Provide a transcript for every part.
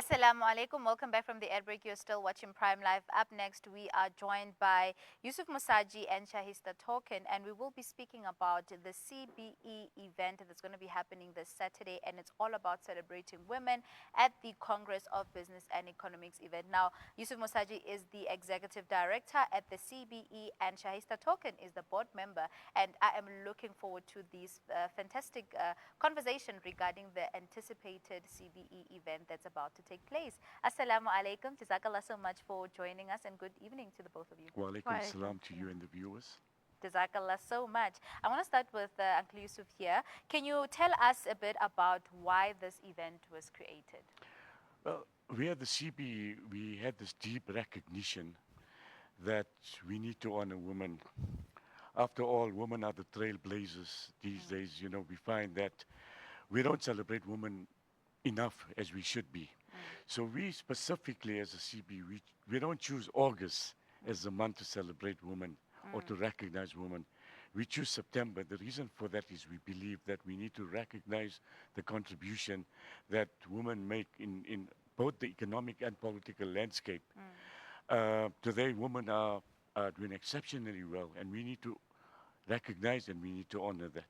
Assalamu alaikum. Welcome back from the ad break. You're still watching Prime Live. Up next, we are joined by Yusuf Moosajee and Shahista Thokan, and we will be speaking about the CBE event that's going to be happening this Saturday, and it's all about celebrating women at the Congress of Business and Economics event. Now, Yusuf Moosajee is the executive director at the CBE, and Shahista Thokan is the board member, and I am looking forward to this fantastic conversation regarding the anticipated CBE event that's about to take place. Assalamu alaikum. Jazakallah so much for joining us, and good evening to the both of you. Wa alaikum salam to you and the viewers. Jazakallah so much. I want to start with Uncle Yusuf here. Can you tell us a bit about why this event was created? Well, we at the CB, we had this deep recognition that we need to honor women. After all, women are the trailblazers these days. You know, we find that we don't celebrate women enough as we should be. So we specifically as a CB, we don't choose August as the month to celebrate women or to recognize women. We choose September. The reason for that is we believe that we need to recognize the contribution that women make in both the economic and political landscape. Today, women are doing exceptionally well, and we need to recognize and we need to honor that.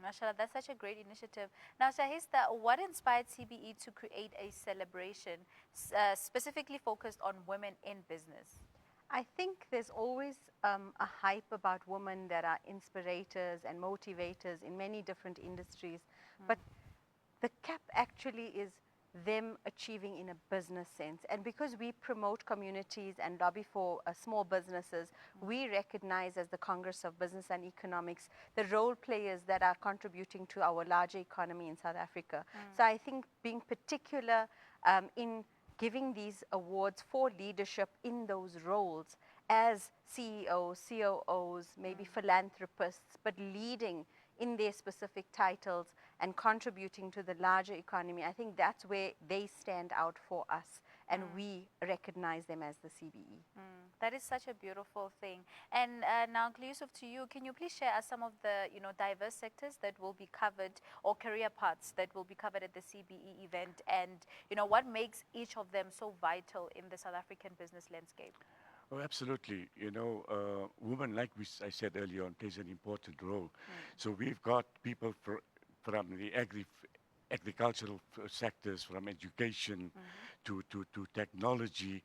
Mashallah, that's such a great initiative. Now, Shahista, what inspired CBE to create a celebration specifically focused on women in business? I think there's always a hype about women that are inspirators and motivators in many different industries. But the cap actually is them achieving in a business sense. And because we promote communities and lobby for small businesses, we recognize as the Congress of Business and Economics the role players that are contributing to our larger economy in South Africa. So I think being particular in giving these awards for leadership in those roles as CEOs, COOs, maybe philanthropists, but leading in their specific titles and contributing to the larger economy, I think that's where they stand out for us, and we recognize them as the CBE. That is such a beautiful thing. And now, Uncle Yusuf, to you, can you please share us some of the diverse sectors that will be covered, or career paths that will be covered at the CBE event, and what makes each of them so vital in the South African business landscape? Oh, absolutely. Women, like I said earlier on, plays an important role. So we've got people from the agricultural sectors, from education to technology,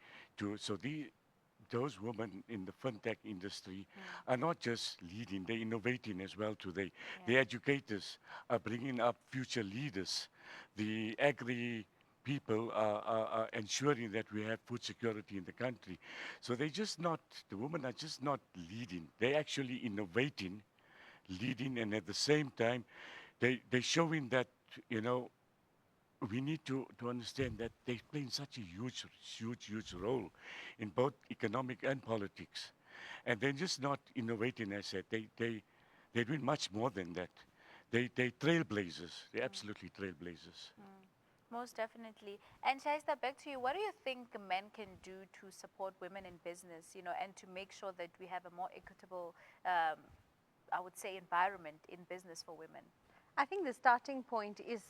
those women in the fintech industry are not just leading, they're innovating as well today. The educators are bringing up future leaders. The agri people are ensuring that we have food security in the country. So the women are just not leading, they're actually innovating, leading, and at the same time, they're showing that, we need to understand that they're playing such a huge role in both economic and politics. And they're just not innovating, as I said. They're doing much more than that. They're trailblazers. They're absolutely trailblazers. Most definitely. And Shahista, back to you. What do you think men can do to support women in business, and to make sure that we have a more equitable, I would say, environment in business for women? I think the starting point is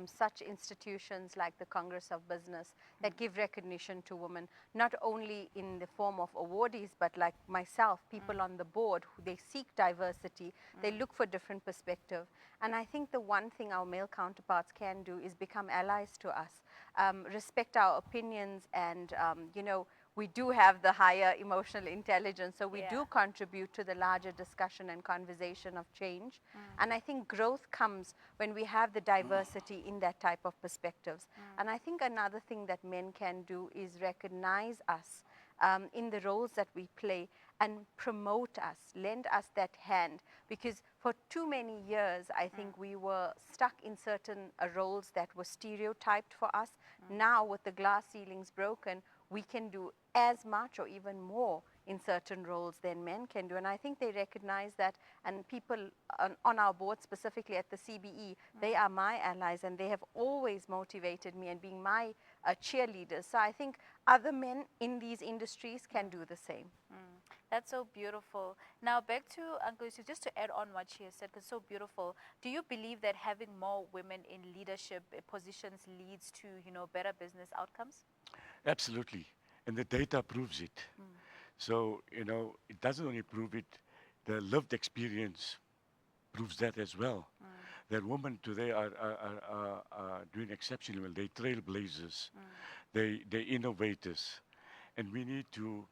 such institutions like the Congress of Business that give recognition to women, not only in the form of awardees, but like myself, people on the board, they seek diversity, they look for different perspective. And I think the one thing our male counterparts can do is become allies to us, respect our opinions, and we do have the higher emotional intelligence, so we do contribute to the larger discussion and conversation of change. And I think growth comes when we have the diversity in that type of perspectives. And I think another thing that men can do is recognize us in the roles that we play and promote us, lend us that hand, because for too many years, I think we were stuck in certain roles that were stereotyped for us. Now, with the glass ceilings broken, we can do as much or even more in certain roles than men can do. And I think they recognize that, and people on our board, specifically at the CBE, they are my allies, and they have always motivated me and being my cheerleaders. So I think other men in these industries can do the same. That's so beautiful. Now back to Uncle Yusuf, just to add on what she has said, because so beautiful. Do you believe that having more women in leadership positions leads to, better business outcomes? Absolutely. And the data proves it. Mm. So, it doesn't only prove it, the lived experience proves that as well. Mm. That women today are doing exceptionally well. They're trailblazers, Mm. they're innovators, and we need to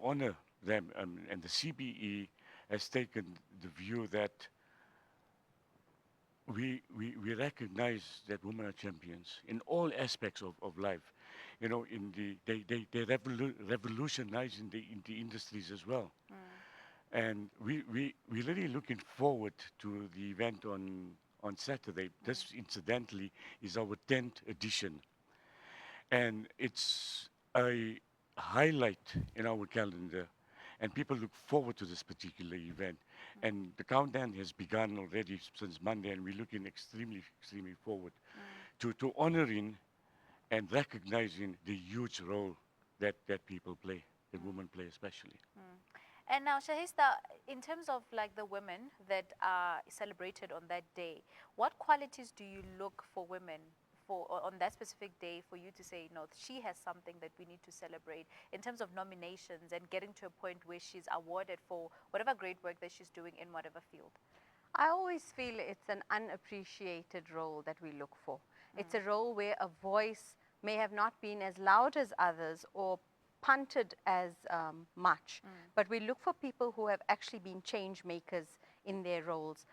honor them. And the CBE has taken the view that we recognize that women are champions in all aspects of life. They revolutionize in the industries as well. Mm. And we're really looking forward to the event on Saturday. This, incidentally, is our 10th edition. And it's a highlight in our calendar. And people look forward to this particular event. And the countdown has begun already since Monday, and we're looking extremely, extremely forward to honoring and recognizing the huge role that people play, that women play especially. And now, Shahista, in terms of like the women that are celebrated on that day, what qualities do you look for women on that specific day for you to say, no, she has something that we need to celebrate in terms of nominations and getting to a point where she's awarded for whatever great work that she's doing in whatever field? I always feel it's an unappreciated role that we look for. It's a role where a voice may have not been as loud as others or punted as much, but we look for people who have actually been change makers in their roles,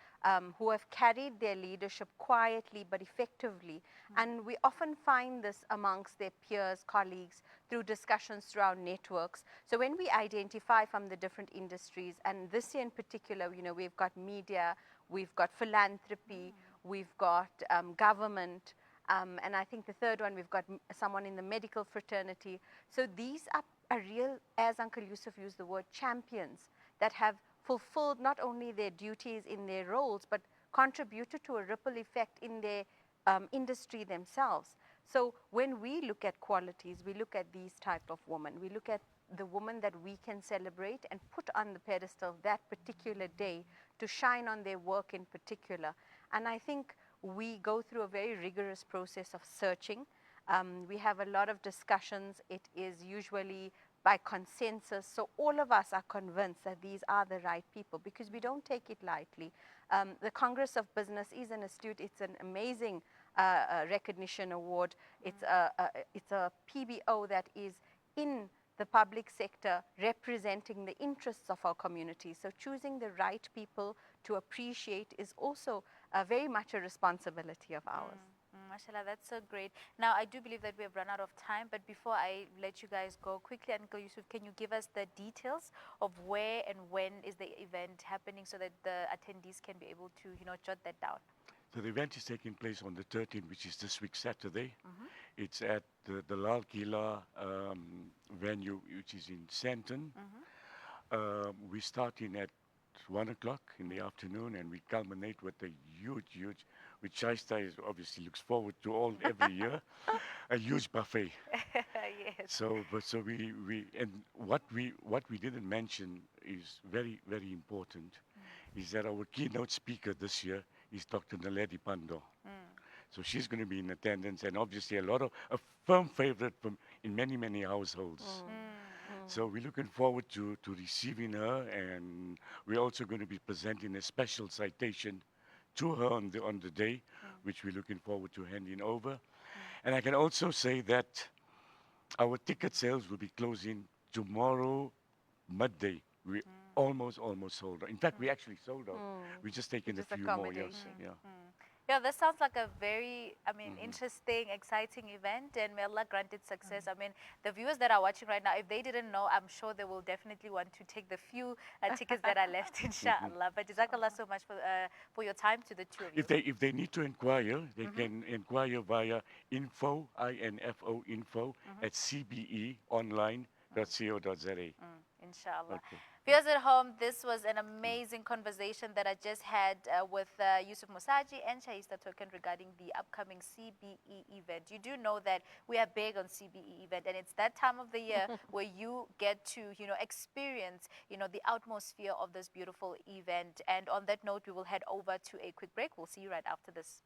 who have carried their leadership quietly but effectively. And we often find this amongst their peers, colleagues, through discussions through our networks. So when we identify from the different industries, and this year in particular, we've got media, we've got philanthropy, we've got government, and I think the third one, we've got someone in the medical fraternity. So these are real, as Uncle Yusuf used the word, champions that have fulfilled not only their duties in their roles, but contributed to a ripple effect in their industry themselves. So when we look at qualities, we look at these type of women. We look at the woman that we can celebrate and put on the pedestal that particular day to shine on their work in particular. And I think we go through a very rigorous process of searching. We have a lot of discussions. It is usually by consensus. So all of us are convinced that these are the right people because we don't take it lightly. The Congress of Business is an astute, it's an amazing recognition award. It's a PBO that is in the public sector representing the interests of our community. So choosing the right people to appreciate is also very much a responsibility of ours. Mashallah, that's so great. Now, I do believe that we have run out of time, but before I let you guys go quickly, Uncle Yusuf, can you give us the details of where and when is the event happening so that the attendees can be able to, jot that down? So the event is taking place on the 13th, which is this week, Saturday. It's at the Lal Kila venue, which is in Sandton. We're starting at 1 o'clock in the afternoon, and we culminate with a huge, which Shahista obviously looks forward to every year, a huge buffet. Yes. So we and what we didn't mention is very, very important, is that our keynote speaker this year is Dr. Naledi Pando. So she's going to be in attendance, and obviously a firm favorite in many households. So we're looking forward to receiving her, and we're also going to be presenting a special citation to her on the day, which we're looking forward to handing over. And I can also say that our ticket sales will be closing tomorrow midday. We almost sold out. In fact, we actually sold out. We're just taking a Just few more. Yes. accommodation. Yeah. Yeah, that sounds like a very, interesting, exciting event, and may Allah grant it success. I mean, the viewers that are watching right now, if they didn't know, I'm sure they will definitely want to take the few tickets that are left, inshallah. But Jazakallah so much for your time to the two of you. If they need to inquire, they can inquire via info at cbeonline.co.za. Inshallah. Okay. Viewers at home, this was an amazing conversation that I just had with Yusuf Moosajee and Shahista Thokan regarding the upcoming CBE event. You do know that we are big on CBE event, and it's that time of the year where you get to, experience, the atmosphere of this beautiful event. And on that note, we will head over to a quick break. We'll see you right after this.